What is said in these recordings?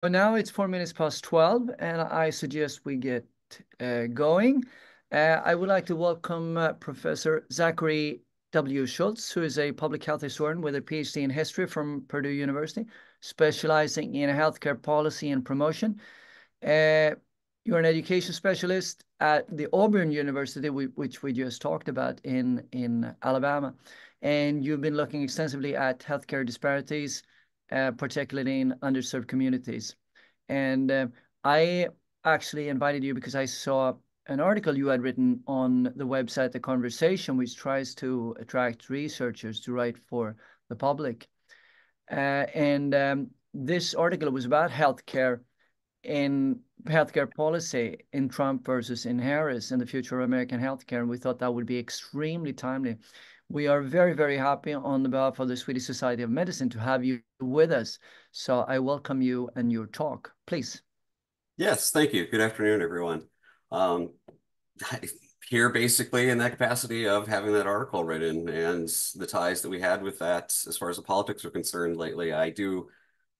But now it's 4 minutes past 12, and I suggest we get going. I would like to welcome Professor Zachary W. Schulz, who is a public health historian with a PhD in history from Purdue University, specializing in healthcare policy and promotion. Uh, you're an education specialist at the Auburn University, which we just talked about in Alabama, and you've been looking extensively at healthcare disparities, particularly in underserved communities. And I actually invited you because I saw an article you had written on the website The Conversation, which tries to attract researchers to write for the public. And this article was about healthcare policy in Trump versus in Harris and the future of American healthcare. And we thought that would be extremely timely. We are very, very happy on behalf of the Swedish Society of Medicine to have you with us. So I welcome you and your talk, please. Yes, thank you. Good afternoon, everyone. Um, Here basically in that capacity of having that article written and the ties that we had with that as far as the politics are concerned lately. I do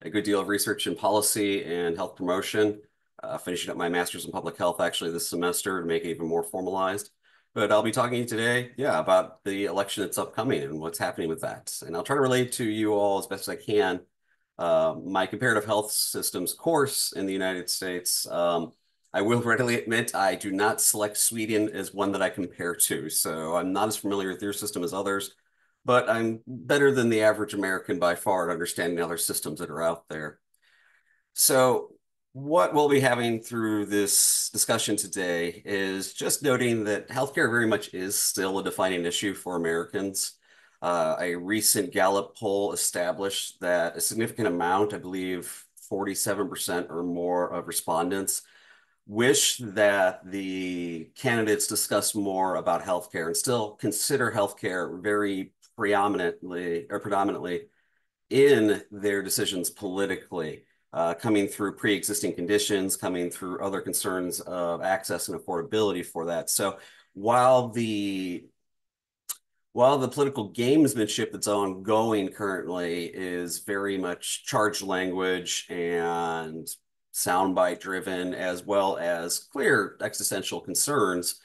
a good deal of research in policy and health promotion, finishing up my master's in public health actually this semester to make it even more formalized. But I'll be talking to you today, about the election that's upcoming and what's happening with that. And I'll try to relate to you all as best as I can my comparative health systems course in the United States. I will readily admit I do not select Sweden as one that I compare to. So I'm not as familiar with your system as others, but I'm better than the average American by far at understanding other systems that are out there. So what we'll be having through this discussion today is just noting that healthcare very much is still a defining issue for Americans. A recent Gallup poll established that a significant amount, I believe 47% or more of respondents, wish that the candidates discuss more about healthcare and still consider healthcare very predominantly in their decisions politically, coming through pre-existing conditions, coming through other concerns of access and affordability for that. So while the political gamesmanship that's ongoing currently is very much charged language and soundbite driven, as well as clear existential concerns,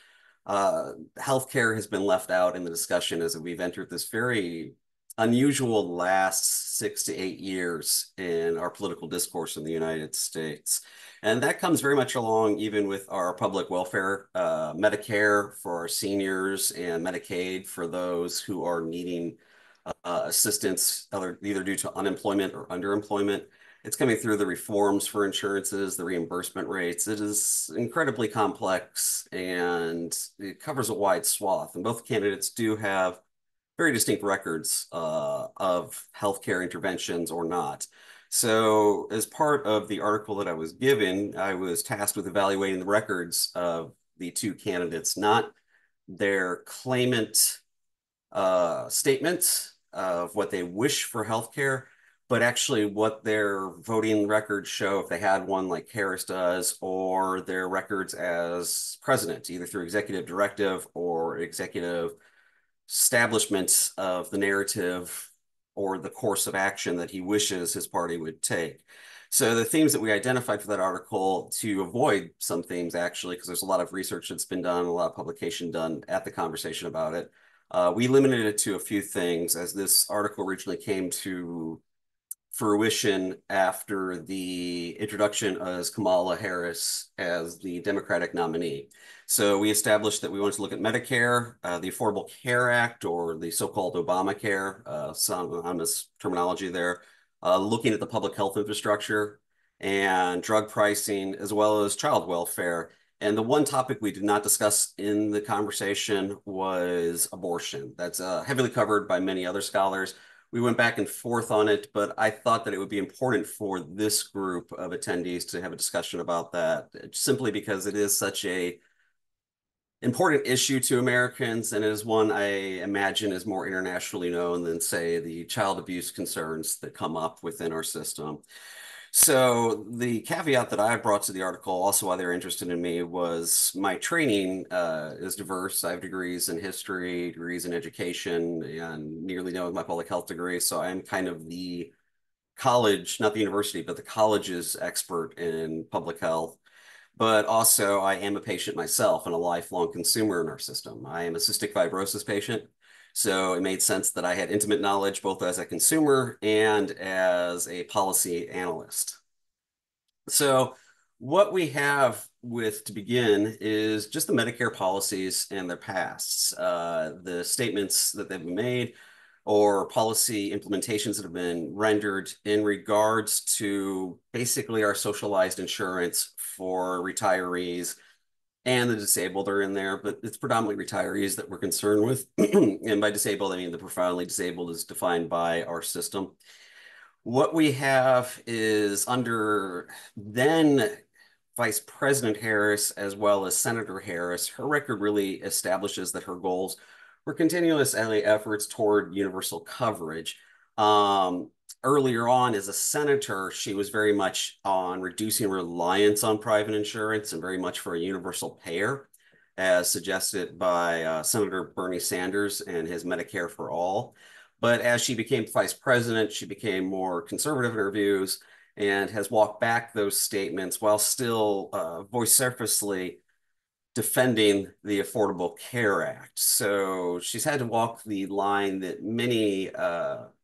healthcare has been left out in the discussion as we've entered this very unusual last 6 to 8 years in our political discourse in the United States. And that comes very much along even with our public welfare, Medicare for our seniors and Medicaid for those who are needing assistance either due to unemployment or underemployment. It's coming through the reforms for insurances, the reimbursement rates. It is incredibly complex and it covers a wide swath. And both candidates do have very distinct records of healthcare interventions or not. So as part of the article that I was given, I was tasked with evaluating the records of the two candidates, not their claimant statements of what they wish for healthcare, but actually what their voting records show if they had one like Harris does, or their records as president, either through executive directive or executive establishment of the narrative or the course of action that he wishes his party would take. So the themes that we identified for that article, to avoid some themes actually, because there's a lot of research that's been done, a lot of publication done at the conversation about it, we limited it to a few things as this article originally came to fruition after the introduction as Kamala Harris as the Democratic nominee. So we established that we wanted to look at Medicare, the Affordable Care Act, or the so-called Obamacare, synonymous terminology there, looking at the public health infrastructure and drug pricing, as well as child welfare. And the one topic we did not discuss in the conversation was abortion. That's heavily covered by many other scholars. We went back and forth on it, but I thought that it would be important for this group of attendees to have a discussion about that, simply because it is such a important issue to Americans, and it is one I imagine is more internationally known than, say, the child abuse concerns that come up within our system. So the caveat that I brought to the article, also why they're interested in me, was my training is diverse. I have degrees in history, degrees in education, and nearly know my public health degree. So I'm kind of the college, not the university, but the college's expert in public health. But also, I am a patient myself and a lifelong consumer in our system. I am a cystic fibrosis patient. So it made sense that I had intimate knowledge both as a consumer and as a policy analyst. So what we have with to begin is just the Medicare policies and their pasts, the statements that they've made or policy implementations that have been rendered in regards to basically our socialized insurance for retirees and the disabled are in there, but it's predominantly retirees that we're concerned with. And by disabled, I mean the profoundly disabled is defined by our system. What we have is under then Vice President Harris, as well as Senator Harris, her record really establishes that her goals were continuous efforts toward universal coverage. Earlier on, as a senator, she was very much on reducing reliance on private insurance and very much for a universal payer, as suggested by Senator Bernie Sanders and his Medicare for All. But as she became vice president, she became more conservative in her views and has walked back those statements while still vociferously defending the Affordable Care Act. So she's had to walk the line that many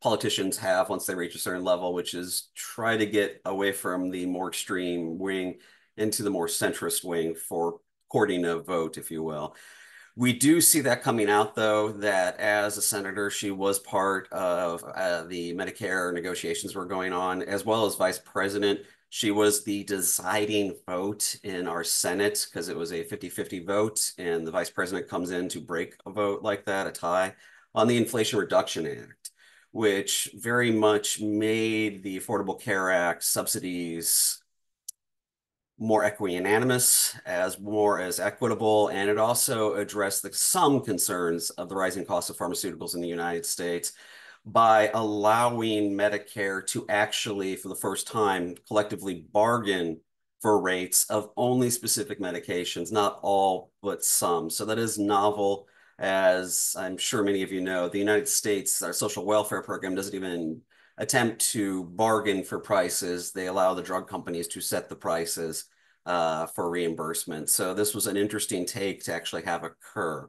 politicians have once they reach a certain level, which is try to get away from the more extreme wing into the more centrist wing for courting a vote, if you will. We do see that coming out, though, that as a senator, she was part of the Medicare negotiations were going on, as well as vice president. She was the deciding vote in our Senate because it was a 50-50 vote, and the vice president comes in to break a vote like that, a tie, on the Inflation Reduction Act, which very much made the Affordable Care Act subsidies more equanimous, as more as equitable, and it also addressed some concerns of the rising cost of pharmaceuticals in the United States by allowing Medicare to actually, for the first time, collectively bargain for rates of only specific medications, not all, but some. So that is novel. As I'm sure many of you know, the United States, our social welfare program doesn't even attempt to bargain for prices. They allow the drug companies to set the prices for reimbursement. So this was an interesting take to actually have occur.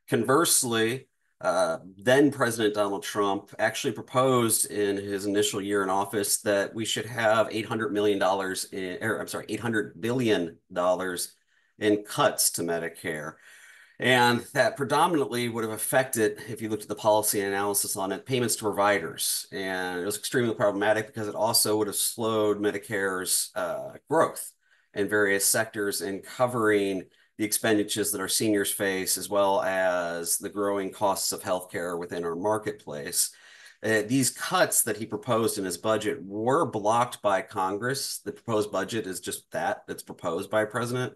Conversely, then President Donald Trump actually proposed in his initial year in office that we should have $800 million $800 billion in cuts to Medicare. And that predominantly would have affected, if you looked at the policy analysis on it, payments to providers. And it was extremely problematic because it also would have slowed Medicare's growth in various sectors and covering the expenditures that our seniors face, as well as the growing costs of healthcare within our marketplace. These cuts that he proposed in his budget were blocked by Congress. The proposed budget is just that, it's proposed by a president.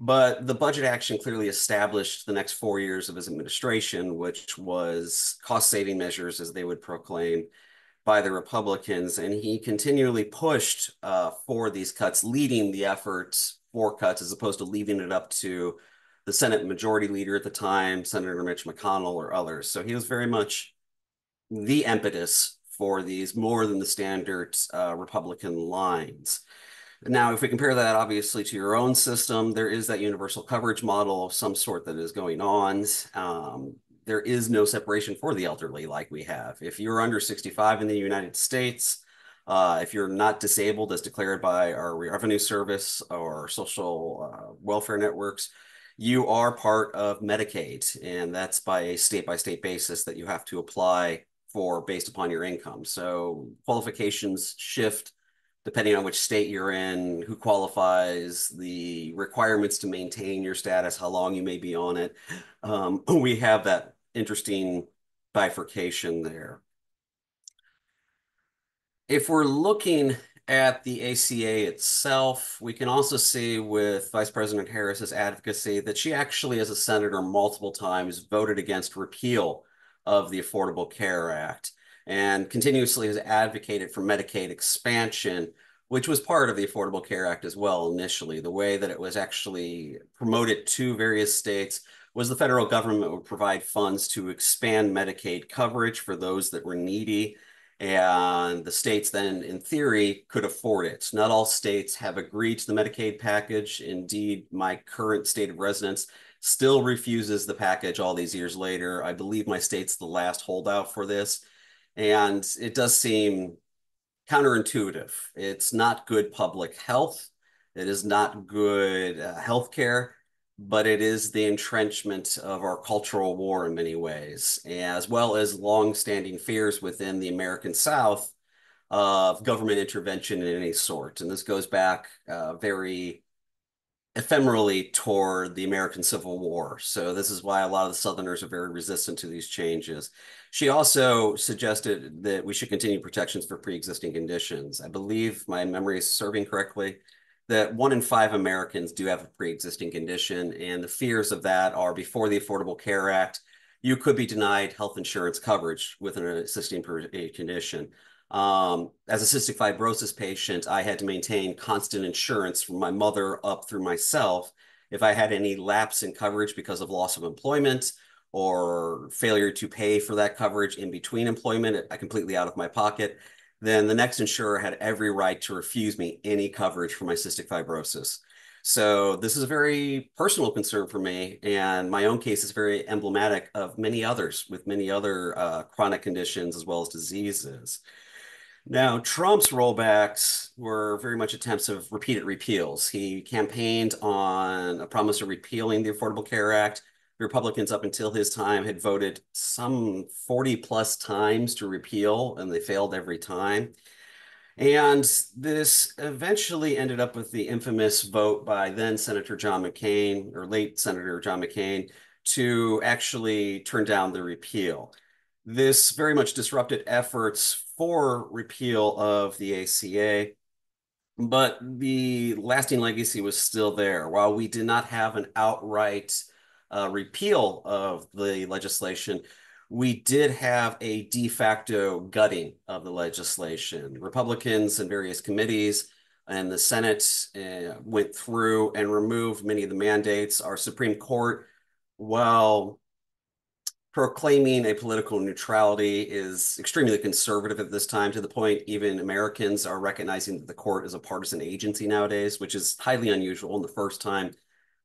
But the budget action clearly established the next 4 years of his administration, which was cost-saving measures, as they would proclaim, by the Republicans. And he continually pushed for these cuts, leading the efforts for cuts, as opposed to leaving it up to the Senate Majority Leader at the time, Senator Mitch McConnell or others. So he was very much the impetus for these more than the standard Republican lines. Now, if we compare that obviously to your own system, there is that universal coverage model of some sort that is going on. There is no separation for the elderly like we have. If you're under 65 in the United States, if you're not disabled as declared by our revenue service or social welfare networks, you are part of Medicaid, and that's by a state-by-state basis that you have to apply for based upon your income. So qualifications shift depending on which state you're in, who qualifies, the requirements to maintain your status, how long you may be on it. We have that interesting bifurcation there. If we're looking at the ACA itself, we can also see with Vice President Harris's advocacy that she actually, as a senator, multiple times voted against repeal of the Affordable Care Act and continuously has advocated for Medicaid expansion, which was part of the Affordable Care Act as well initially. The way that it was actually promoted to various states was the federal government would provide funds to expand Medicaid coverage for those that were needy. And the states then, in theory, could afford it. Not all states have agreed to the Medicaid package. Indeed, my current state of residence still refuses the package all these years later. I believe my state's the last holdout for this. And it does seem counterintuitive. It's not good public health. It is not good healthcare, but it is the entrenchment of our cultural war in many ways, as well as long-standing fears within the American South of government intervention in any sort. And this goes back very ephemerally toward the American Civil War. So this is why a lot of the Southerners are very resistant to these changes. She also suggested that we should continue protections for pre-existing conditions. I believe my memory is serving correctly, that 1 in 5 Americans do have a pre-existing condition, and the fears of that are before the Affordable Care Act, you could be denied health insurance coverage with an existing condition. As a cystic fibrosis patient, I had to maintain constant insurance from my mother up through myself. If I had any lapse in coverage because of loss of employment or failure to pay for that coverage in between employment, I completely out of my pocket, then the next insurer had every right to refuse me any coverage for my cystic fibrosis. So this is a very personal concern for me, and my own case is very emblematic of many others with many other chronic conditions as well as diseases. Now, Trump's rollbacks were very much attempts of repeated repeals. He campaigned on a promise of repealing the Affordable Care Act. The Republicans, up until his time, had voted some 40 plus times to repeal, and they failed every time. And this eventually ended up with the infamous vote by then Senator John McCain, or late Senator John McCain, to actually turn down the repeal. This very much disrupted efforts for repeal of the ACA, but the lasting legacy was still there. While we did not have an outright repeal of the legislation, we did have a de facto gutting of the legislation. Republicans and various committees and the Senate went through and removed many of the mandates. Our Supreme Court, while proclaiming a political neutrality, is extremely conservative at this time, to the point even Americans are recognizing that the court is a partisan agency nowadays, which is highly unusual and the first time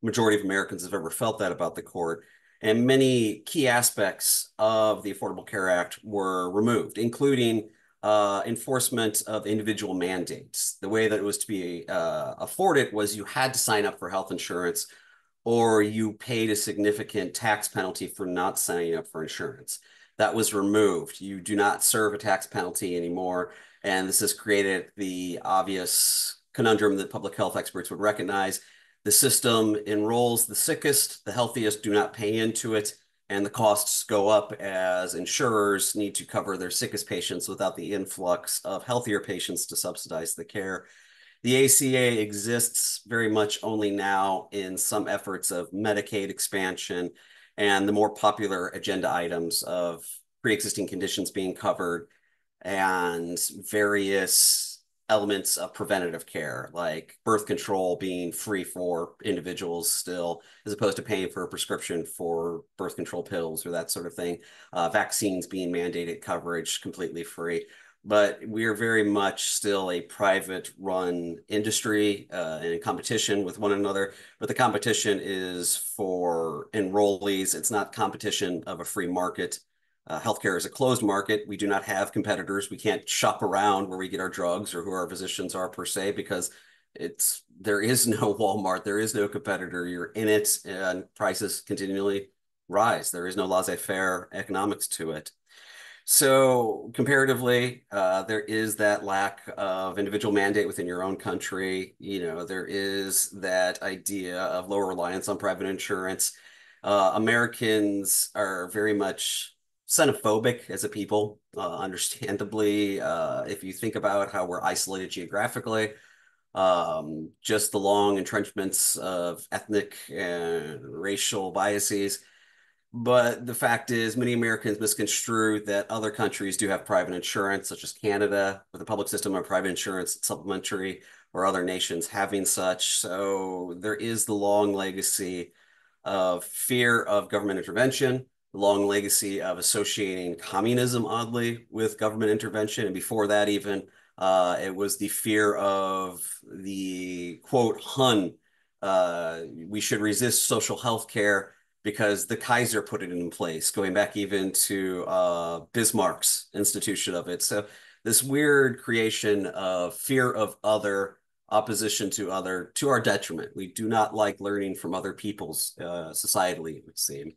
majority of Americans have ever felt that about the court. And many key aspects of the Affordable Care Act were removed, including enforcement of individual mandates. The way that it was to be afforded was you had to sign up for health insurance, or you paid a significant tax penalty for not signing up for insurance. That was removed. You do not serve a tax penalty anymore. And this has created the obvious conundrum that public health experts would recognize. The system enrolls the sickest, the healthiest do not pay into it, and the costs go up as insurers need to cover their sickest patients without the influx of healthier patients to subsidize the care. The ACA exists very much only now in some efforts of Medicaid expansion and the more popular agenda items of pre-existing conditions being covered and various elements of preventative care, like birth control being free for individuals still, as opposed to paying for a prescription for birth control pills or that sort of thing. Vaccines being mandated coverage completely free. But we are very much still a private run industry in competition with one another. But the competition is for enrollees. It's not competition of a free market. Healthcare is a closed market. We do not have competitors. We can't shop around where we get our drugs or who our physicians are per se, because there is no Walmart. There is no competitor. You're in it, and prices continually rise. There is no laissez-faire economics to it. So comparatively, there is that lack of individual mandate within your own country. There is that idea of lower reliance on private insurance. Americans are very much xenophobic as a people, understandably. If you think about how we're isolated geographically, just the long entrenchments of ethnic and racial biases. But the fact is, many Americans misconstrue that other countries do have private insurance, such as Canada, with a public system of private insurance, supplementary, or other nations having such. So there is the long legacy of fear of government intervention, long legacy of associating communism, oddly, with government intervention. And before that, even, it was the fear of the, quote, Hun. We should resist social health care because the Kaiser put it in place, going back even to Bismarck's institution of it. So this weird creation of fear of other, opposition to other, to our detriment. We do not like learning from other people's societally, it would seem.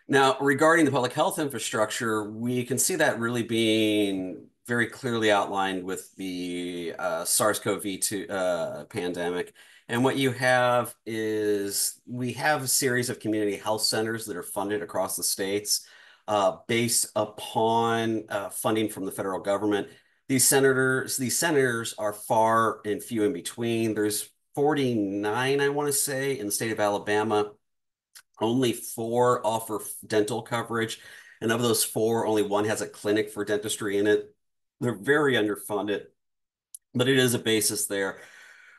Now, regarding the public health infrastructure, we can see that really being very clearly outlined with the SARS-CoV-2 pandemic. And what you have is we have a series of community health centers that are funded across the states based upon funding from the federal government. These centers are far and few in between. There's 49, I want to say, in the state of Alabama. Only 4 offer dental coverage. And of those 4, only 1 has a clinic for dentistry in it. They're very underfunded, but it is a basis there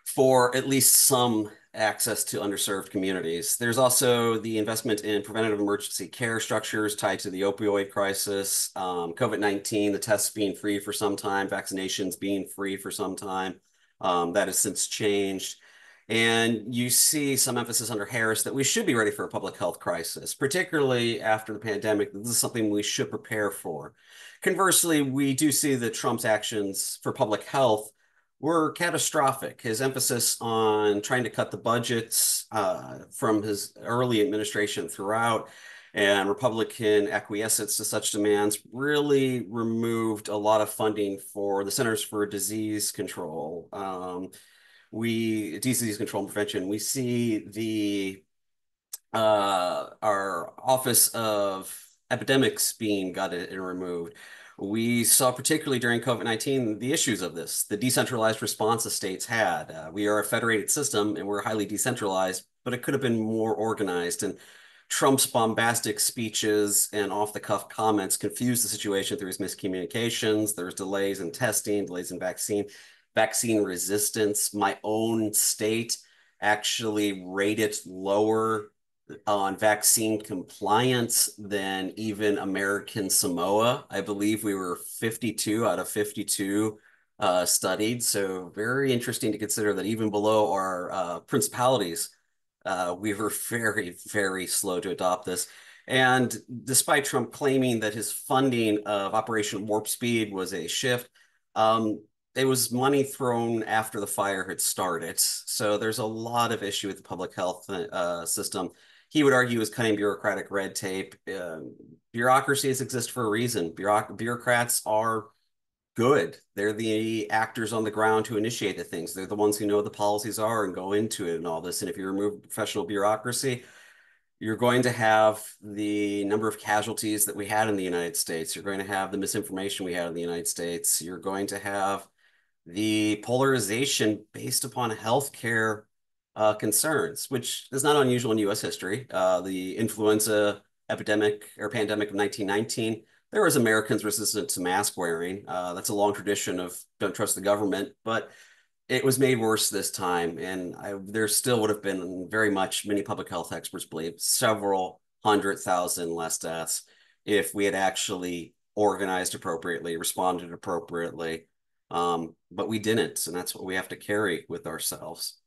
for at least some access to underserved communities. There's also the investment in preventative emergency care structures tied to the opioid crisis, COVID-19, the tests being free for some time, vaccinations being free for some time. That has since changed. And you see some emphasis under Harris that we should be ready for a public health crisis, particularly after the pandemic. This is something we should prepare for. Conversely, we do see that Trump's actions for public health were catastrophic. His emphasis on trying to cut the budgets from his early administration throughout and Republican acquiescence to such demands really removed a lot of funding for the Centers for Disease Control. Disease Control and Prevention. We see the our Office of Epidemics being gutted and removed. We saw, particularly during COVID-19, the issues of this, the decentralized response the states had. We are a federated system and we're highly decentralized, but it could have been more organized. And Trump's bombastic speeches and off-the-cuff comments confused the situation through his miscommunications. There was delays in testing, delays in vaccine resistance. My own state actually rated lower on vaccine compliance than even American Samoa. I believe we were 52 out of 52 studied. So very interesting to consider that even below our principalities, we were very, very slow to adopt this. And despite Trump claiming that his funding of Operation Warp Speed was a shift, it was money thrown after the fire had started. So there's a lot of issue with the public health system. He would argue is cutting bureaucratic red tape. Bureaucracies exist for a reason. Bureaucrats are good. They're the actors on the ground who initiate the things. They're the ones who know what the policies are and go into it and all this. And if you remove professional bureaucracy, you're going to have the number of casualties that we had in the United States. You're going to have the misinformation we had in the United States. You're going to have the polarization based upon healthcare concerns, which is not unusual in U.S. history. The influenza epidemic or pandemic of 1919, there was Americans resistant to mask wearing. That's a long tradition of don't trust the government, but it was made worse this time. And there still would have been very much, many public health experts believe, several 100,000 less deaths if we had actually organized appropriately, responded appropriately. But we didn't, and that's what we have to carry with ourselves.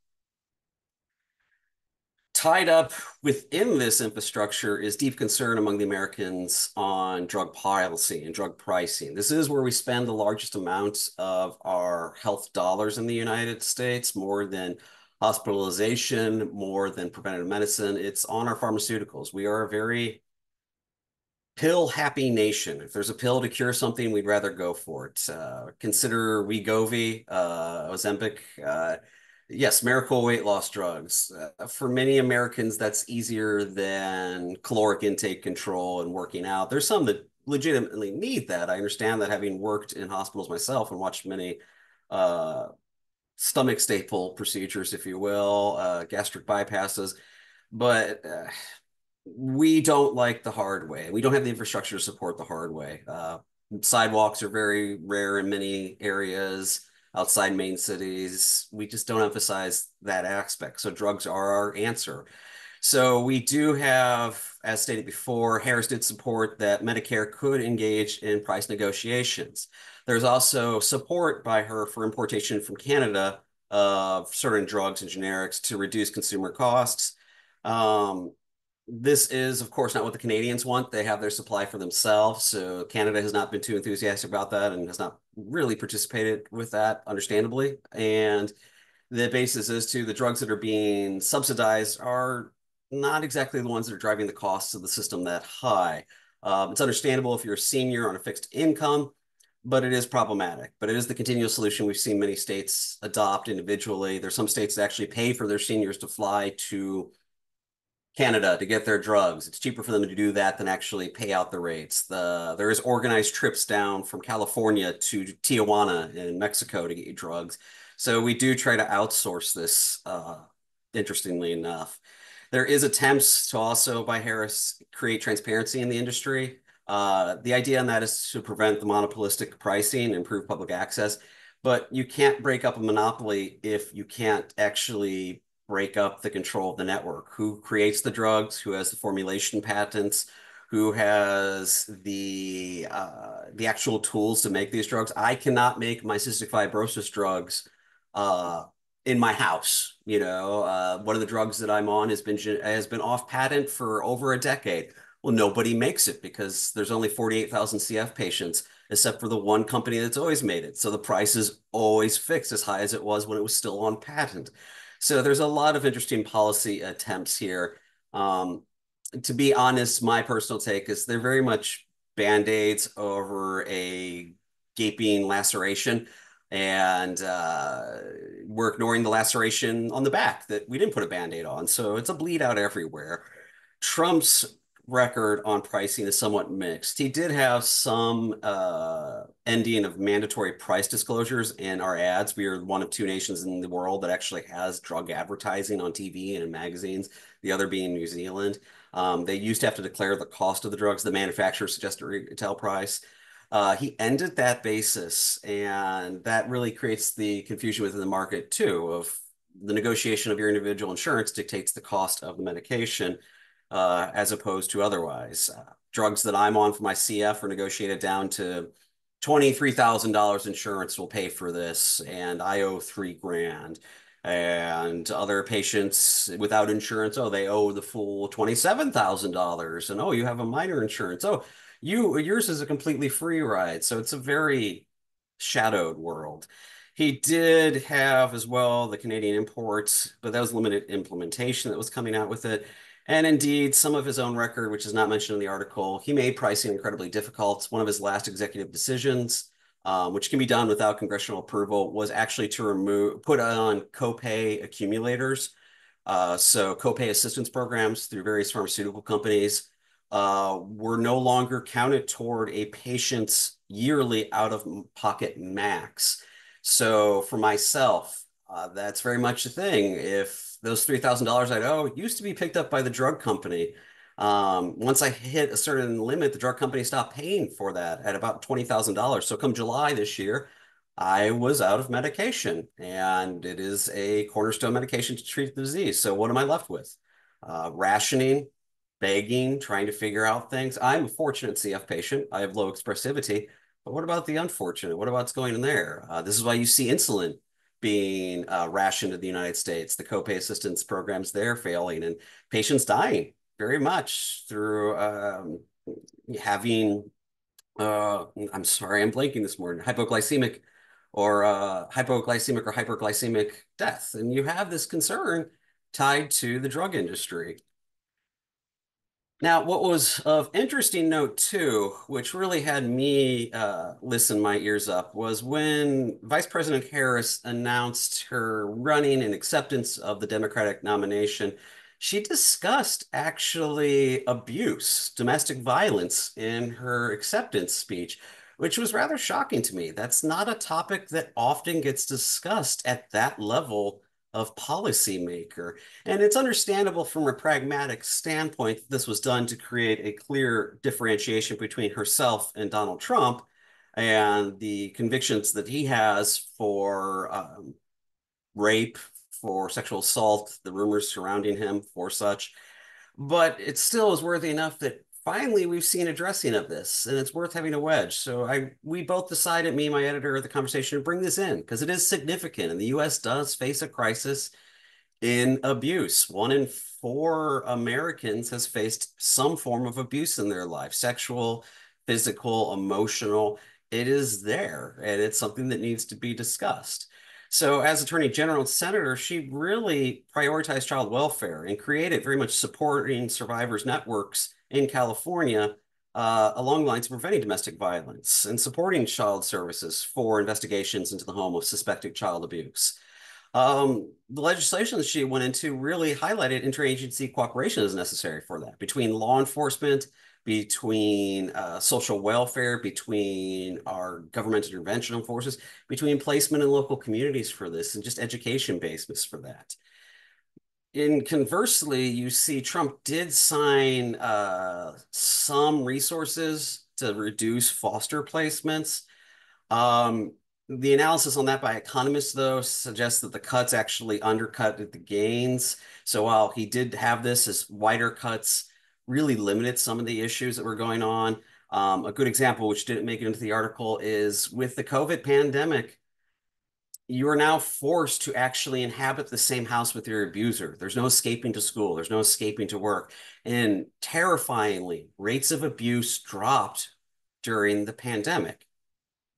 Tied up within this infrastructure is deep concern among the Americans on drug policy and drug pricing. This is where we spend the largest amount of our health dollars in the United States, more than hospitalization, more than preventative medicine. It's on our pharmaceuticals. We are a very pill-happy nation. If there's a pill to cure something, we'd rather go for it. Consider Wegovy, Ozempic, yes, miracle weight loss drugs. For many Americans, that's easier than caloric intake control and working out. There's some that legitimately need that. I understand that, having worked in hospitals myself and watched many stomach staple procedures, if you will, gastric bypasses. But we don't like the hard way. We don't have the infrastructure to support the hard way. Sidewalks are very rare in many areas outside main cities. We just don't emphasize that aspect. So drugs are our answer. So we do have, as stated before, Harris did support that Medicare could engage in price negotiations. There's also support by her for importation from Canada of certain drugs and generics to reduce consumer costs. Um, this is, of course, not what the Canadians want. They have their supply for themselves. So Canada has not been too enthusiastic about that and has not really participated with that, understandably. And the basis is to the drugs that are being subsidized are not exactly the ones that are driving the costs of the system that high. It's understandable if you're a senior on a fixed income, but it is problematic. But it is the continual solution we've seen many states adopt individually. There's some states that actually pay for their seniors to fly to Canada to get their drugs. It's cheaper for them to do that than actually pay out the rates. There is organized trips down from California to Tijuana in Mexico to get you drugs. So we do try to outsource this, interestingly enough. There is attempts to also, by Harris, create transparency in the industry. The idea on that is to prevent the monopolistic pricing, improve public access, but you can't break up a monopoly if you can't actually break up the control of the network. Who creates the drugs? Who has the formulation patents? Who has the actual tools to make these drugs? I cannot make my cystic fibrosis drugs in my house. One of the drugs that I'm on has been off patent for over a decade. Well, nobody makes it because there's only 48,000 CF patients, except for the one company that's always made it. So the price is always fixed as high as it was when it was still on patent. So there's a lot of interesting policy attempts here. To be honest, my personal take is they're very much band-aids over a gaping laceration. And we're ignoring the laceration on the back that we didn't put a band-aid on. So it's a bleed out everywhere. Trump's record on pricing is somewhat mixed. He did have some ending of mandatory price disclosures in our ads. We are one of two nations in the world that actually has drug advertising on TV and in magazines, the other being New Zealand. They used to have to declare the cost of the drugs. The manufacturer suggested a retail price. He ended that basis, and that really creates the confusion within the market too of the negotiation of your individual insurance dictates the cost of the medication as opposed to otherwise. Drugs that I'm on for my CF are negotiated down to $23,000 insurance will pay for this, and I owe $3,000. And other patients without insurance, oh, they owe the full $27,000. And oh, you have a minor insurance. Oh, yours is a completely free ride. So it's a very shadowed world. He did have as well the Canadian imports, but that was limited implementation that was coming out with it. And indeed, some of his own record, which is not mentioned in the article, he made pricing incredibly difficult. One of his last executive decisions, which can be done without congressional approval, was actually to put on copay accumulators. So copay assistance programs through various pharmaceutical companies were no longer counted toward a patient's yearly out-of-pocket max. So for myself, that's very much a thing. If those $3,000 I'd owe used to be picked up by the drug company, once I hit a certain limit, the drug company stopped paying for that at about $20,000. So come July this year, I was out of medication, and it is a cornerstone medication to treat the disease. So what am I left with? Rationing, begging, trying to figure out things. I'm a fortunate CF patient. I have low expressivity, but what about the unfortunate? What about what's going in there? This is why you see insulin being rationed in the United States. The copay assistance programs there failing and patients dying very much through having, I'm sorry, I'm blanking this morning, hypoglycemic or hyperglycemic death. And you have this concern tied to the drug industry. Now, what was of interesting note too, which really had me listen my ears up, was when Vice President Harris announced her running and acceptance of the Democratic nomination, she discussed actually abuse, domestic violence in her acceptance speech, which was rather shocking to me. That's not a topic that often gets discussed at that level of policymaker. And it's understandable from a pragmatic standpoint that this was done to create a clear differentiation between herself and Donald Trump and the convictions that he has for rape, for sexual assault, the rumors surrounding him for such. but it still is worthy enough that finally we've seen addressing of this, and it's worth having a wedge. So we both decided, me and my editor of the conversation, to bring this in because it is significant, and the U.S. does face a crisis in abuse. 1 in 4 Americans has faced some form of abuse in their life, sexual, physical, emotional. It is there, and it's something that needs to be discussed. So as Attorney General and Senator, she really prioritized child welfare and created very much supporting survivors networks in California along the lines of preventing domestic violence and supporting child services for investigations into the home of suspected child abuse. The legislation that she went into really highlighted interagency cooperation as necessary for that between law enforcement, between social welfare, between our government intervention forces, between placement in local communities for this, and just education basis for that. And conversely, you see Trump did sign some resources to reduce foster placements. Um, the analysis on that by economists, though, suggests that the cuts actually undercut the gains. So while he did have this as wider cuts, really limited some of the issues that were going on. A good example, which didn't make it into the article, is with the COVID pandemic, you are now forced to actually inhabit the same house with your abuser. There's no escaping to school. There's no escaping to work. And terrifyingly, rates of abuse dropped during the pandemic.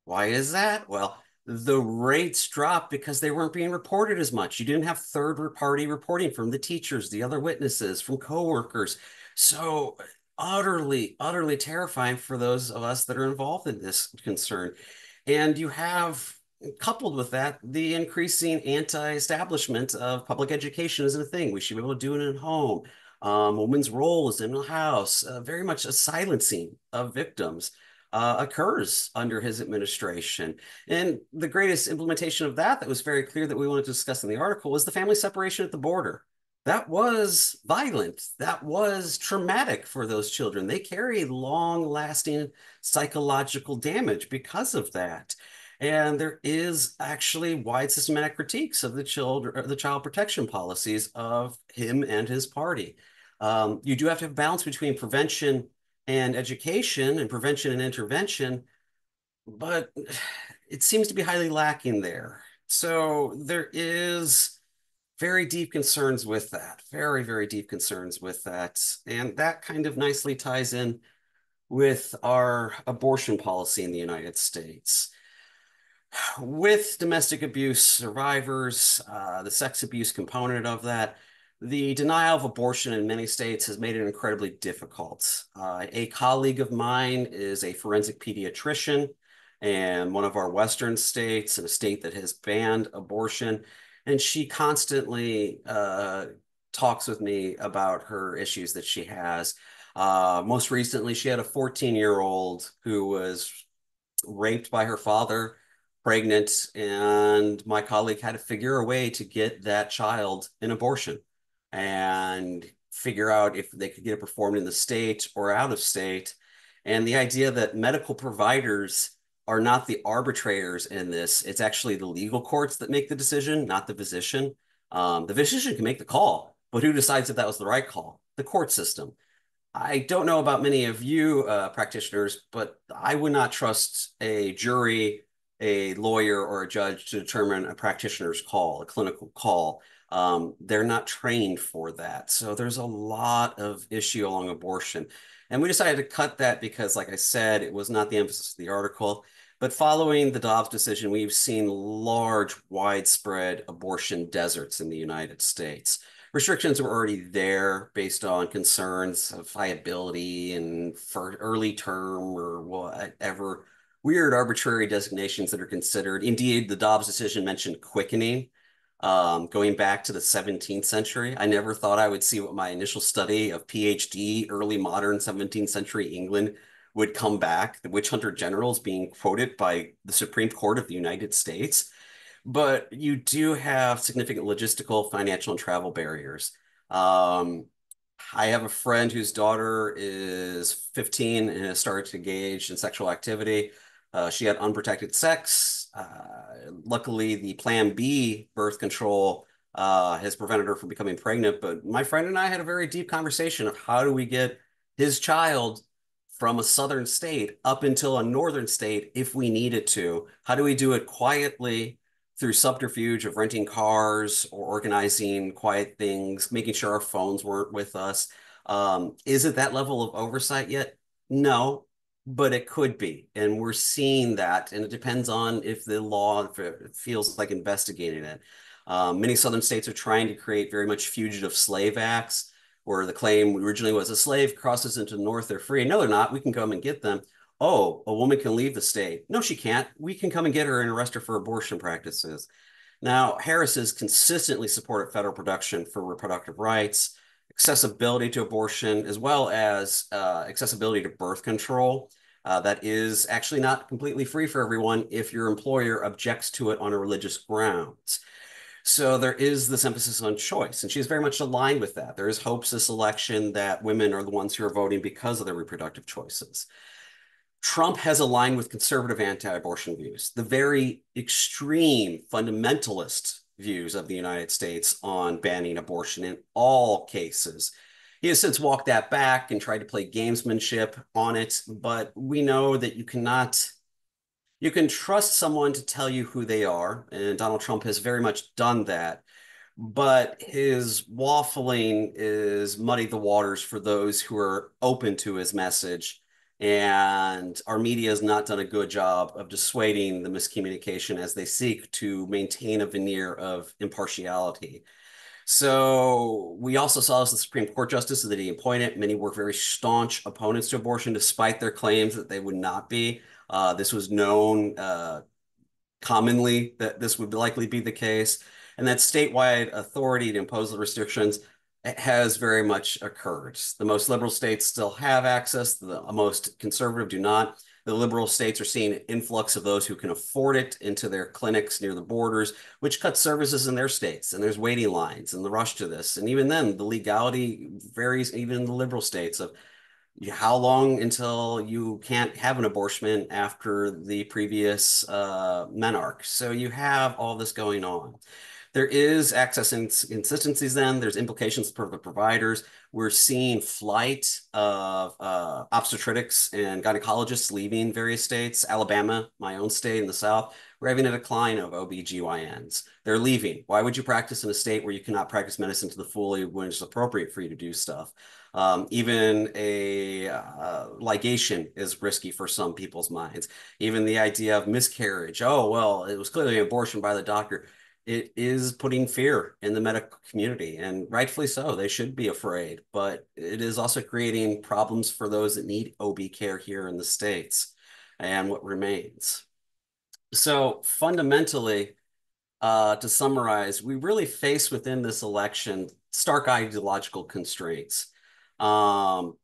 Why is that? Well, the rates dropped because they weren't being reported as much. You didn't have third-party reporting from the teachers, the other witnesses, from coworkers. So utterly, utterly terrifying for those of us that are involved in this concern. And you have, coupled with that, the increasing anti-establishment of public education as a thing. We should be able to do it at home. Women's role is in the house, very much a silencing of victims occurs under his administration. And the greatest implementation of that was very clear that we wanted to discuss in the article was the family separation at the border. That was violent. That was traumatic for those children. They carry long-lasting psychological damage because of that. And there is actually wide systematic critiques of the child protection policies of him and his party. You do have to have balance between prevention and education and prevention and intervention, but it seems to be highly lacking there. So there is very deep concerns with that, very, very deep concerns with that. And that kind of nicely ties in with our abortion policy in the United States. With domestic abuse survivors, the sex abuse component of that, the denial of abortion in many states has made it incredibly difficult. A colleague of mine is a forensic pediatrician in one of our Western states, in a state that has banned abortion, and she constantly talks with me about her issues that she has. Most recently, she had a 14-year-old who was raped by her father, pregnant, and my colleague had to figure a way to get that child an abortion and figure out if they could get it performed in the state or out of state. And the idea that medical providers are not the arbitrators in this, it's actually the legal courts that make the decision, not the physician. The physician can make the call, but who decides if that was the right call? The court system. I don't know about many of you practitioners, but I would not trust a jury, a lawyer, or a judge to determine a practitioner's call, a clinical call. They're not trained for that. So there's a lot of issue along abortion. And we decided to cut that because, like I said, it was not the emphasis of the article. But following the Dobbs decision, we've seen large, widespread abortion deserts in the United States. Restrictions were already there based on concerns of viability and for early term or whatever weird arbitrary designations that are considered. Indeed, the Dobbs decision mentioned quickening, going back to the 17th century. I never thought I would see what my initial study of PhD, early modern 17th century England would come back, the witch hunter generals being quoted by the Supreme Court of the United States. But you do have significant logistical, financial, and travel barriers. I have a friend whose daughter is 15 and has started to engage in sexual activity. She had unprotected sex. Luckily, the Plan B birth control has prevented her from becoming pregnant. But my friend and I had a very deep conversation of how do we get his child from a southern state up until a northern state if we needed to? How do we do it quietly through subterfuge of renting cars or organizing quiet things, making sure our phones weren't with us? Is it that level of oversight yet? No, but it could be. And we're seeing that. And it depends on if the law if it feels like investigating it. Many southern states are trying to create very much fugitive slave acts, where the claim originally was a slave crosses into the north, they're free. No, they're not. We can come and get them. Oh, a woman can leave the state. No, she can't. We can come and get her and arrest her for abortion practices. Now, Harris has consistently supported federal protection for reproductive rights, accessibility to abortion, as well as accessibility to birth control. That is actually not completely free for everyone if your employer objects to it on a religious grounds. So there is this emphasis on choice, and she's very much aligned with that. There is hopes this election that women are the ones who are voting because of their reproductive choices. Trump has aligned with conservative anti-abortion views, the very extreme fundamentalist views of the United States on banning abortion in all cases. He has since walked that back and tried to play gamesmanship on it, but we know that you can trust someone to tell you who they are, and Donald Trump has very much done that. But his waffling is muddy the waters for those who are open to his message. And our media has not done a good job of dissuading the miscommunication as they seek to maintain a veneer of impartiality. So we also saw as the Supreme Court justices that he appointed. Many were very staunch opponents to abortion, despite their claims that they would not be. This was known commonly that this would likely be the case, and that statewide authority to impose the restrictions has very much occurred. The most liberal states still have access, the most conservative do not. The liberal states are seeing an influx of those who can afford it into their clinics near the borders, which cuts services in their states, and there's waiting lines and the rush to this. And even then, the legality varies even in the liberal states of how long until you can't have an abortion after the previous menarche. So you have all this going on. There is access inconsistencies then. There's implications for the providers. We're seeing flight of obstetrics and gynecologists leaving various states. Alabama, my own state in the South, we're having a decline of OBGYNs. They're leaving. Why would you practice in a state where you cannot practice medicine to the fully when it's appropriate for you to do stuff? Even a ligation is risky for some people's minds. Even the idea of miscarriage. Oh, well, it was clearly an abortion by the doctor. It is putting fear in the medical community, and rightfully so. They should be afraid, but it is also creating problems for those that need OB care here in the States and what remains. So fundamentally, to summarize, we really face within this election stark ideological constraints. The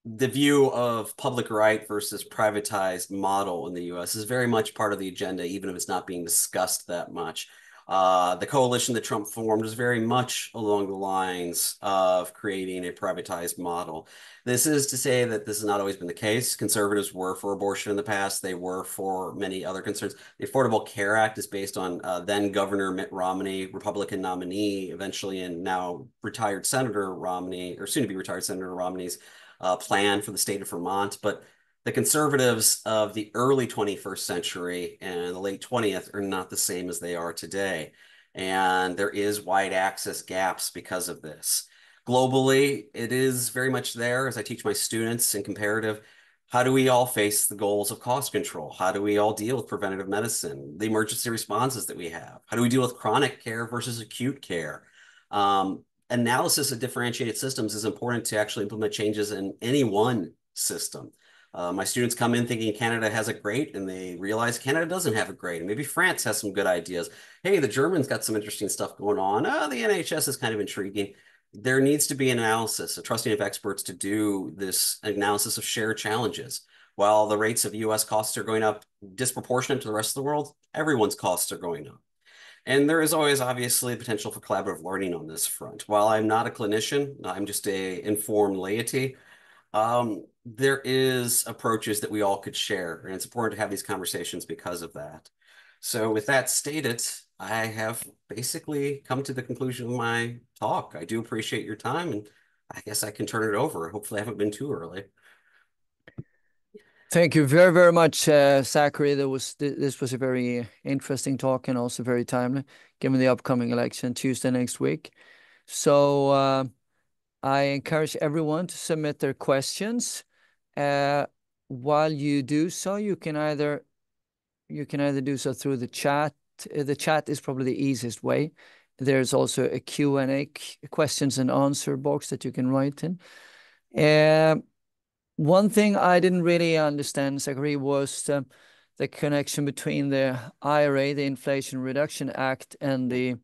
view of public right versus privatized model in the US is very much part of the agenda, even if it's not being discussed that much. The coalition that Trump formed is very much along the lines of creating a privatized model. This is to say that this has not always been the case. Conservatives were for abortion in the past. They were for many other concerns. The Affordable Care Act is based on then Governor Mitt Romney, Republican nominee, eventually, and now retired Senator Romney, or soon to be retired Senator Romney's plan for the state of Vermont. But the conservatives of the early 21st century and the late 20th are not the same as they are today. And there is wide access gaps because of this. Globally, it is very much there as I teach my students in comparative. How do we all face the goals of cost control? How do we all deal with preventative medicine, the emergency responses that we have? How do we deal with chronic care versus acute care? Analysis of differentiated systems is important to actually implement changes in any one system. My students come in thinking Canada has it great, and they realize Canada doesn't have it great. And maybe France has some good ideas. Hey, the Germans got some interesting stuff going on. The NHS is kind of intriguing. There needs to be an analysis, a trusting of experts to do this analysis of shared challenges. While the rates of US costs are going up disproportionate to the rest of the world, everyone's costs are going up. And there is always obviously potential for collaborative learning on this front. While I'm not a clinician, I'm just a informed laity. There is approaches that we all could share, and it's important to have these conversations because of that. So with that stated, I have basically come to the conclusion of my talk. I do appreciate your time, and I guess I can turn it over. Hopefully, I haven't been too early. Thank you very, very much, Zachary. This was a very interesting talk and also very timely, given the upcoming election Tuesday next week. So I encourage everyone to submit their questions. Uh, while you do so, you can either do so through the chat. The chat is probably the easiest way. There's also a Q&A, questions and answer box that you can write in. One thing I didn't really understand, Zachary, was the connection between the IRA, the Inflation Reduction Act, and the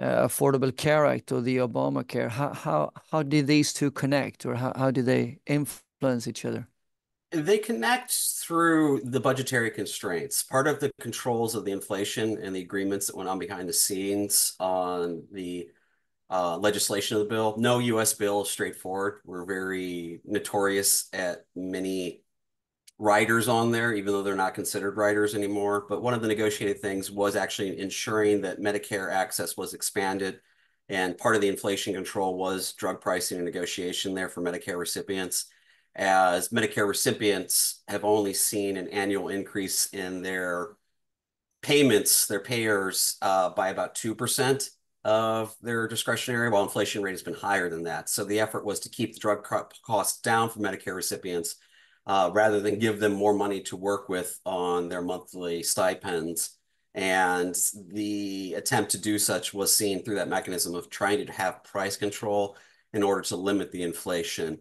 Affordable Care Act or the Obamacare. How did these two connect, or how did they influence each other? They connect through the budgetary constraints. Part of the controls of the inflation and the agreements that went on behind the scenes on the legislation of the bill. No U.S. bill is straightforward. We're very notorious at many riders on there, even though they're not considered riders anymore. But one of the negotiated things was actually ensuring that Medicare access was expanded. And part of the inflation control was drug pricing and negotiation there for Medicare recipients, as Medicare recipients have only seen an annual increase in their payments, their payers, by about 2% of their discretionary, while inflation rate has been higher than that. So the effort was to keep the drug costs down for Medicare recipients, rather than give them more money to work with on their monthly stipends. And the attempt to do such was seen through that mechanism of trying to have price control in order to limit the inflation.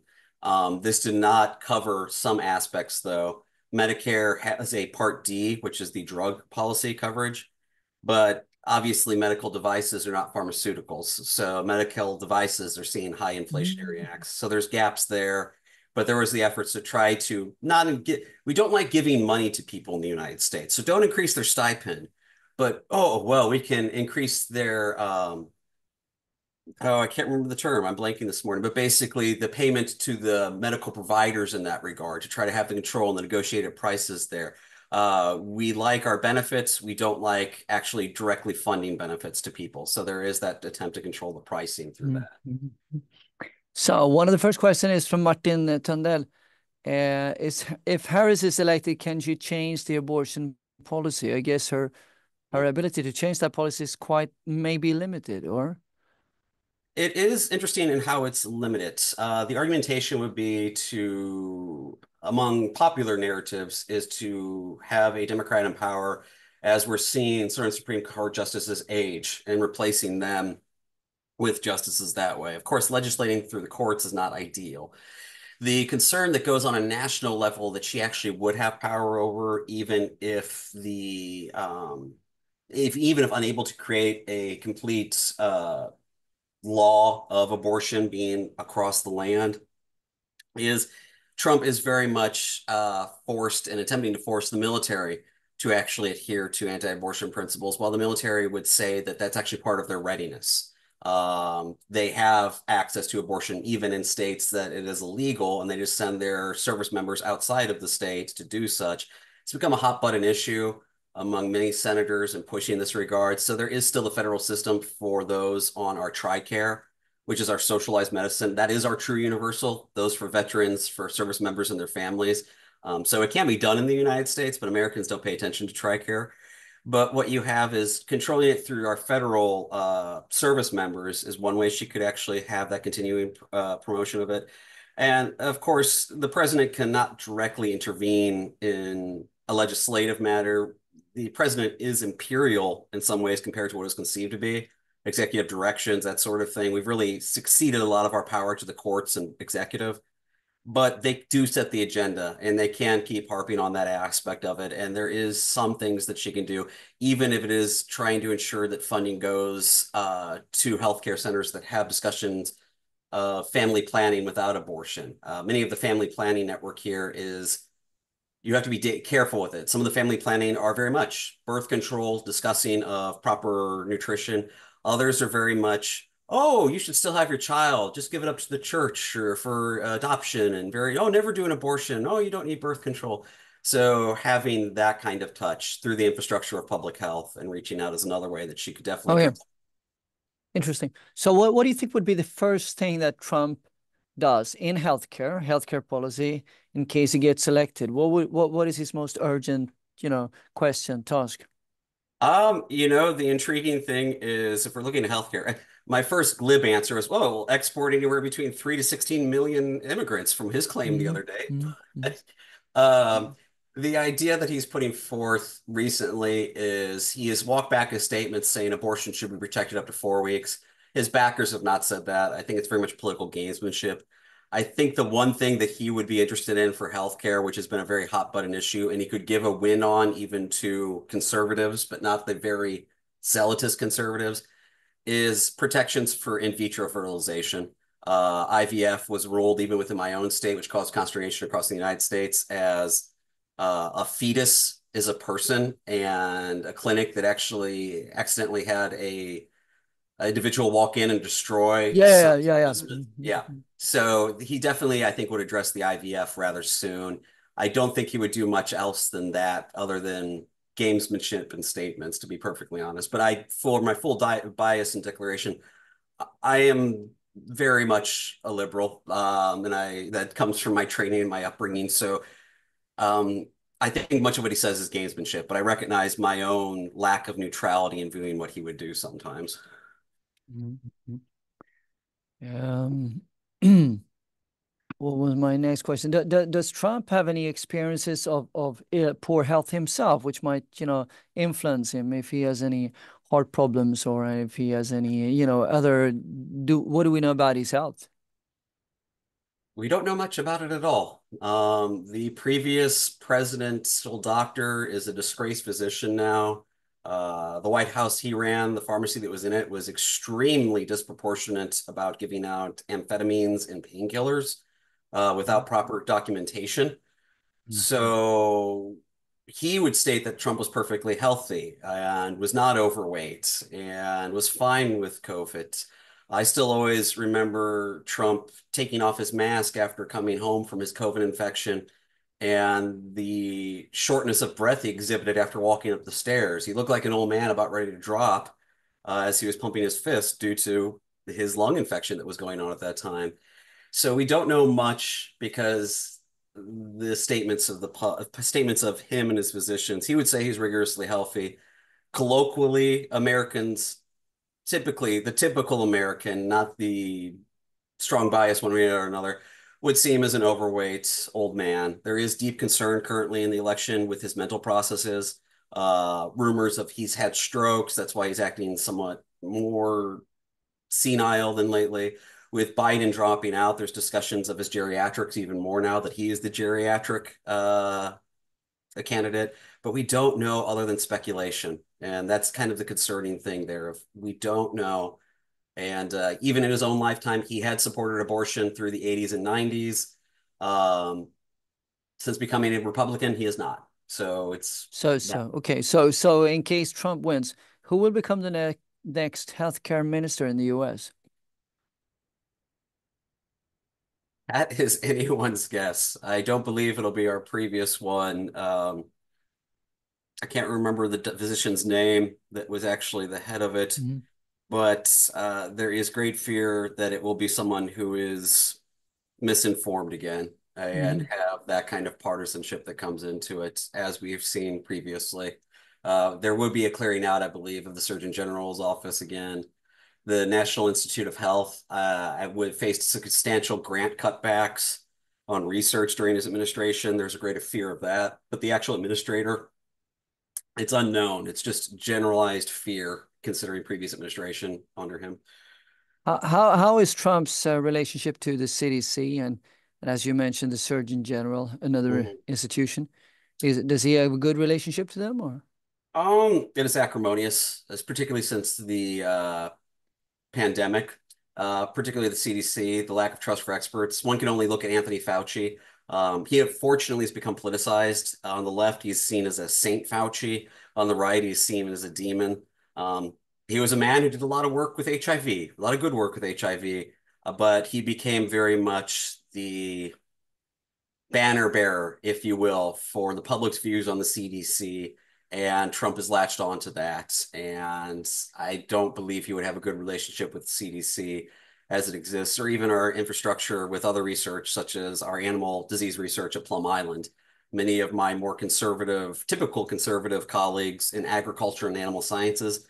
This did not cover some aspects, though. Medicare has a Part D, which is the drug policy coverage, but obviously medical devices are not pharmaceuticals. So medical devices are seeing high inflationary acts. So there's gaps there, but there was the efforts to try to not get, we don't like giving money to people in the United States. So don't increase their stipend, but, oh, well, we can increase their, oh, I can't remember the term. I'm blanking this morning, but basically the payment to the medical providers in that regard to try to have the control and the negotiated prices there. We like our benefits. We don't like actually directly funding benefits to people. So there is that attempt to control the pricing through that. So one of the first questions is from Martin Tundell. Is if Harris is elected, can she change the abortion policy? I guess her ability to change that policy is quite maybe limited, or? It is interesting in how it's limited. The argumentation would be to, among popular narratives, is to have a Democrat in power as we're seeing certain Supreme Court justices age and replacing them with justices that way. Of course, legislating through the courts is not ideal. The concern that goes on a national level that she actually would have power over, even if even if unable to create a complete law of abortion being across the land, is Trump is very much forced and attempting to force the military to actually adhere to anti-abortion principles, while the military would say that that's actually part of their readiness. They have access to abortion even in states that it is illegal, and they just send their service members outside of the state to do such. It's become a hot button issue among many senators and pushing in this regard. So there is still a federal system for those on our TRICARE, which is our socialized medicine. That is our true universal, those for veterans, for service members and their families. So it can be done in the United States, but Americans don't pay attention to TRICARE. But what you have is controlling it through our federal service members is one way she could actually have that continuing promotion of it. And of course, the president cannot directly intervene in a legislative matter. The president is imperial in some ways compared to what it was conceived to be. Executive directions, that sort of thing. We've really succeeded a lot of our power to the courts and executive, but they do set the agenda and they can keep harping on that aspect of it. And there is some things that she can do, even if it is trying to ensure that funding goes to healthcare centers that have discussions of family planning without abortion. Many of the family planning network here is you have to be careful with it. Some of the family planning are very much birth control, discussing of proper nutrition. Others are very much, oh, you should still have your child. Just give it up to the church or for adoption, and very, oh, never do an abortion. Oh, you don't need birth control. So having that kind of touch through the infrastructure of public health and reaching out is another way that she could definitely Oh, yeah. get. Interesting. So what do you think would be the first thing that Trump does in healthcare policy, in case he gets elected? What is his most urgent, question, task? The intriguing thing is if we're looking at healthcare, my first glib answer is, well, we'll export anywhere between 3 to 16 million immigrants from his claim the Mm, other day. mm, mm, But the idea that he's putting forth recently is he has walked back his statements saying abortion should be protected up to 4 weeks. His backers have not said that. I think it's very much political gamesmanship. I think the one thing that he would be interested in for healthcare, which has been a very hot button issue, and he could give a win on even to conservatives, but not the very zealotous conservatives, is protections for in vitro fertilization. IVF was ruled even within my own state, which caused consternation across the United States, as a fetus is a person, and a clinic that actually accidentally had a individual walk in and destroy yeah, some. yeah, yeah, Yeah. So he definitely, I think, would address the IVF rather soon. I don't think he would do much else than that other than gamesmanship and statements, to be perfectly honest. But for my full bias and declaration, I am very much a liberal, and that comes from my training and my upbringing. So um, I think much of what he says is gamesmanship, but I recognize my own lack of neutrality in viewing what he would do sometimes. Mhm. Um, what was my next question? Does Trump have any experiences of poor health himself, which might, influence him if he has any heart problems or if he has any, other what do we know about his health? We don't know much about it at all. The previous presidential doctor is a disgraced physician now. The White House he ran, the pharmacy that was in it was extremely disproportionate about giving out amphetamines and painkillers without proper documentation. Mhm. So he would state that Trump was perfectly healthy and was not overweight and was fine with COVID. I still always remember Trump taking off his mask after coming home from his COVID infection and the shortness of breath he exhibited after walking up the stairs. He looked like an old man about ready to drop as he was pumping his fist due to his lung infection that was going on at that time. So we don't know much because the statements of him and his physicians, he would say he's rigorously healthy. Colloquially, Americans, typically the typical American, not the strong bias one way or another, would see him as an overweight old man. There is deep concern currently in the election with his mental processes. Rumors of he's had strokes. That's why he's acting somewhat more senile than lately. With Biden dropping out, there's discussions of his geriatrics even more now that he is the geriatric a candidate, but we don't know other than speculation. And that's kind of the concerning thing there. Of we don't know. And even in his own lifetime, he had supported abortion through the 80s and 90s. Um, since becoming a Republican, he is not. So it's that. Okay. So in case Trump wins, who will become the next healthcare minister in the US? That is anyone's guess. I don't believe it'll be our previous one. I can't remember the physician's name that was actually the head of it, Mhm. but there is great fear that it will be someone who is misinformed again and Mhm. have that kind of partisanship that comes into it, as we've seen previously. There would be a clearing out, I believe, of the Surgeon General's office again. The National Institute of Health would face substantial grant cutbacks on research during his administration. There's a great fear of that. But the actual administrator, it's unknown. It's just generalized fear considering previous administration under him. How is Trump's relationship to the CDC and as you mentioned, the Surgeon General, another Mhm. institution? Does he have a good relationship to them or? It is acrimonious, particularly since the pandemic, particularly the CDC, the lack of trust for experts. One can only look at Anthony Fauci. He unfortunately has become politicized. On the left, he's seen as a Saint Fauci. On the right, he's seen as a demon. Um, he was a man who did a lot of work with HIV, a lot of good work with HIV, but he became very much the banner bearer, if you will, for the public's views on the CDC. And Trump has latched onto that. And I don't believe he would have a good relationship with the CDC as it exists, or even our infrastructure with other research, such as our animal disease research at Plum Island. Many of my more conservative, typical conservative colleagues in agriculture and animal sciences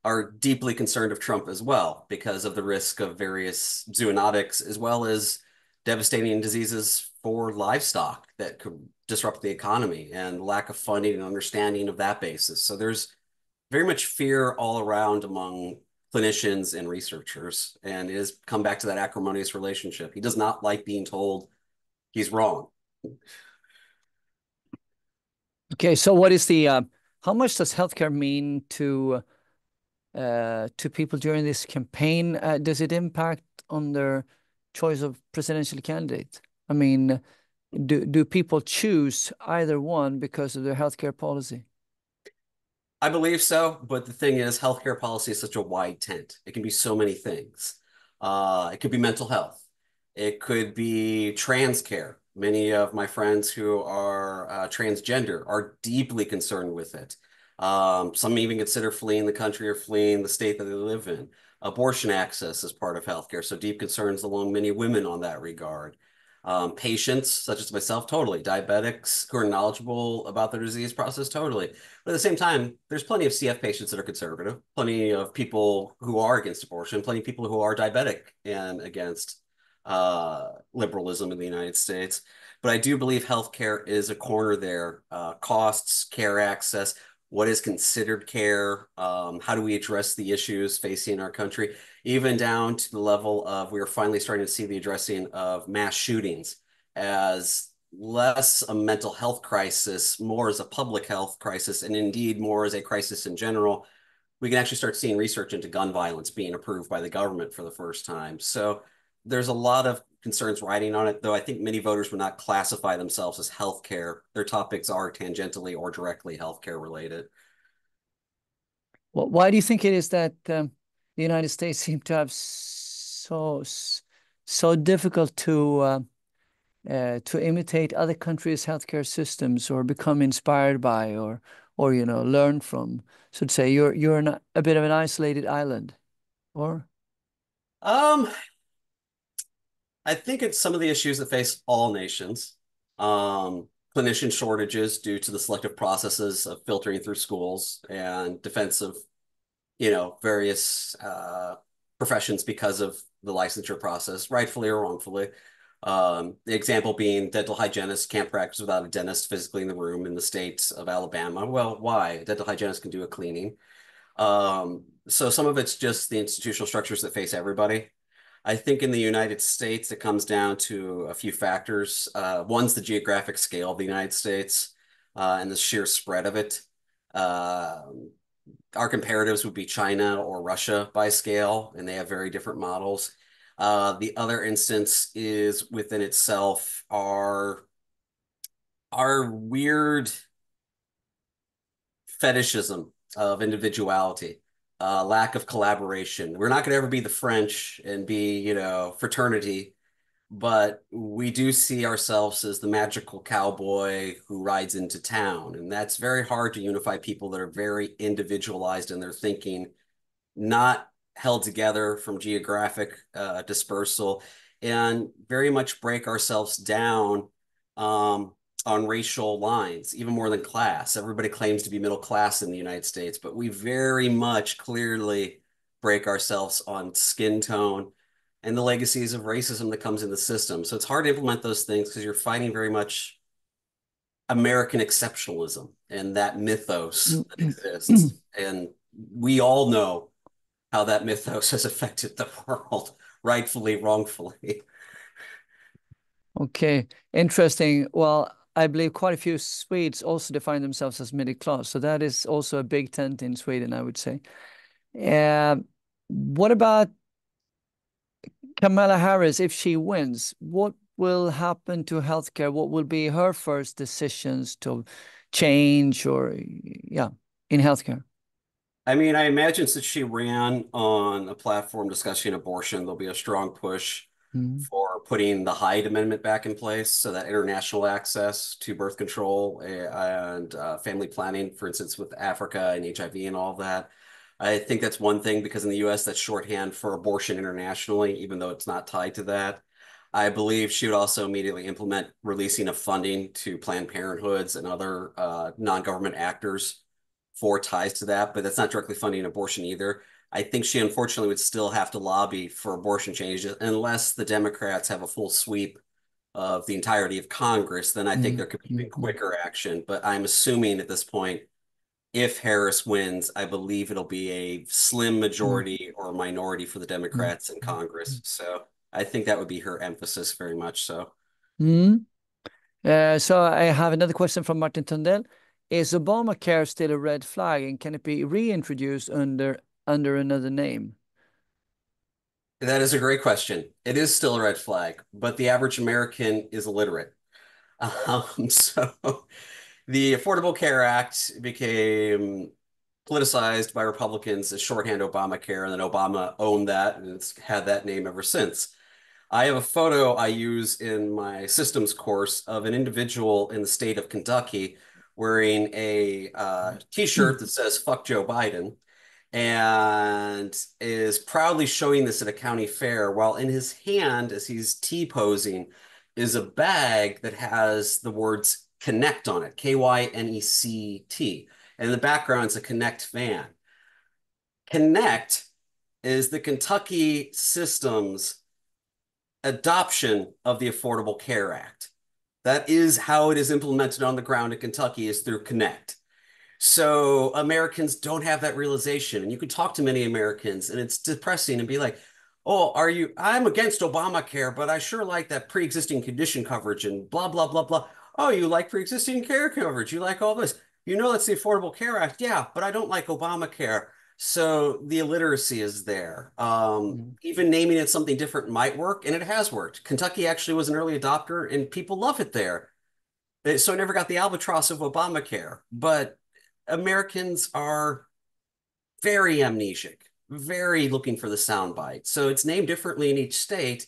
are deeply concerned of Trump as well because of the risk of various zoonotics as well as devastating diseases for livestock that could disrupt the economy and lack of funding and understanding of that basis. So there's very much fear all around among clinicians and researchers, and it has come back to that acrimonious relationship. He does not like being told he's wrong. Okay, so what is the how much does healthcare mean to people during this campaign? Does it impact on their choice of presidential candidate? I mean, do people choose either one because of their healthcare policy? I believe so, but the thing is, healthcare policy is such a wide tent. It can be so many things. It could be mental health. It could be trans care. Many of my friends who are transgender are deeply concerned with it. Some even consider fleeing the country or fleeing the state that they live in. Abortion access is part of healthcare, so deep concerns among many women on that regard. Patients, such as myself, totally. Diabetics who are knowledgeable about their disease process, totally. But at the same time, there's plenty of CF patients that are conservative, plenty of people who are against abortion, plenty of people who are diabetic and against liberalism in the United States. But I do believe healthcare is a corner there. Costs, care access, what is considered care, how do we address the issues facing our country, even down to the level of we are finally starting to see the addressing of mass shootings as less a mental health crisis, more as a public health crisis, and indeed more as a crisis in general. We can actually start seeing research into gun violence being approved by the government for the first time. So there's a lot of concerns riding on it, though I think many voters would not classify themselves as healthcare. Their topics are tangentially or directly healthcare related. Well, why do you think it is that the United States seem to have so difficult to imitate other countries' healthcare systems or become inspired by or learn from? So to say you're a bit of an isolated island, or Um, I think it's some of the issues that face all nations. Clinician shortages due to the selective processes of filtering through schools and defense of, various professions because of the licensure process, rightfully or wrongfully. The example being dental hygienists can't practice without a dentist physically in the room in the state of Alabama. Well, why? A dental hygienist can do a cleaning. So some of it's just the institutional structures that face everybody. I think in the United States, it comes down to a few factors. One's the geographic scale of the United States and the sheer spread of it. Uh, our comparatives would be China or Russia by scale, and they have very different models. The other instance is within itself our weird fetishism of individuality, lack of collaboration. We're not going to ever be the French and be, fraternity, but we do see ourselves as the magical cowboy who rides into town. And that's very hard to unify people that are very individualized in their thinking, not held together from geographic dispersal, and very much break ourselves down um, on racial lines, even more than class. Everybody claims to be middle class in the United States, but we very much clearly break ourselves on skin tone and the legacies of racism that comes in the system. So it's hard to implement those things because you're fighting very much American exceptionalism and that mythos that exists. And we all know how that mythos has affected the world, rightfully, wrongfully. okay, interesting. Well, I believe quite a few Swedes also define themselves as middle class, so that is also a big tent in Sweden, I would say. Uh, what about Kamala Harris, if she wins, what will happen to healthcare? What will be her first decisions to change or, yeah, in healthcare? I imagine since she ran on a platform discussing abortion, there'll be a strong push Mm. for putting the Hyde Amendment back in place, so that international access to birth control and family planning, for instance, with Africa and HIV and all of that. I think that's one thing, because in the US, that's shorthand for abortion internationally, even though it's not tied to that. I believe she would also immediately implement releasing of funding to Planned Parenthoods and other non-government actors for ties to that, but that's not directly funding abortion either. I think she unfortunately would still have to lobby for abortion changes unless the Democrats have a full sweep of the entirety of Congress. Then I think Mm. there could be even Mm. quicker action. But I'm assuming at this point, if Harris wins, I believe it'll be a slim Mm. majority or minority for the Mm. Democrats in Congress. Mm. So I think that would be her emphasis very much so. Mm. So I have another question from Martin Tundell. Is Obamacare still a red flag, and can it be reintroduced under another name? That is a great question. It is still a red flag, but the average American is illiterate. So the Affordable Care Act became politicized by Republicans as shorthand Obamacare, and then Obama owned that, and it's had that name ever since. I have a photo I use in my systems course of an individual in the state of Kentucky wearing a t-shirt that says "Fuck Joe Biden," and is proudly showing this at a county fair, while in his hand, as he's T-posing, is a bag that has the words Connect on it, Kynect. And in the background, it's a Connect van. Connect is the Kentucky system's adoption of the Affordable Care Act. That is how it is implemented on the ground in Kentucky, is through Connect. So Americans don't have that realization. And you can talk to many Americans, and it's depressing and be like, oh, I'm against Obamacare, but I sure like that pre-existing condition coverage and blah, blah, blah, blah. Oh, you like pre-existing care coverage. You like all this. You know, that's the Affordable Care Act. Yeah, but I don't like Obamacare. So the illiteracy is there. Mm. Even naming it something different might work, and it has worked. Kentucky actually was an early adopter, and people love it there. So I never got the albatross of Obamacare, but Americans are very amnesic, very looking for the soundbite. So it's named differently in each state.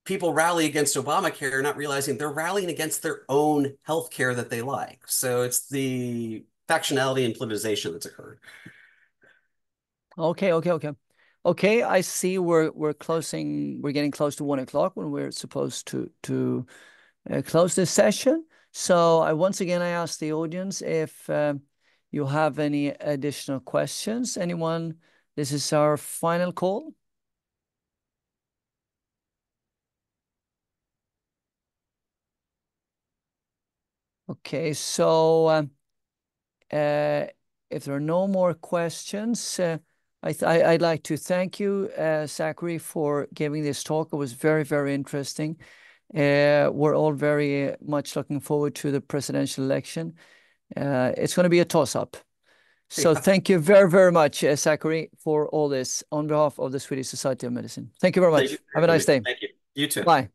People rally against Obamacare, not realizing they're rallying against their own health care that they like. So it's the factionality and politicization that's occurred. Okay. I see we're getting close to 1 o'clock when we're supposed to close this session. So once again, I ask the audience if you have any additional questions. Anyone? This is our final call. Okay, so if there are no more questions, I'd like to thank you, Zachary, for giving this talk. It was very, very interesting. We're all very much looking forward to the presidential election. It's going to be a toss-up. So Yeah. thank you very, very much, Zachary, for all this on behalf of the Swedish Society of Medicine. Thank you very Thank much. you for Have a having nice me. day. Thank you. You too. Bye.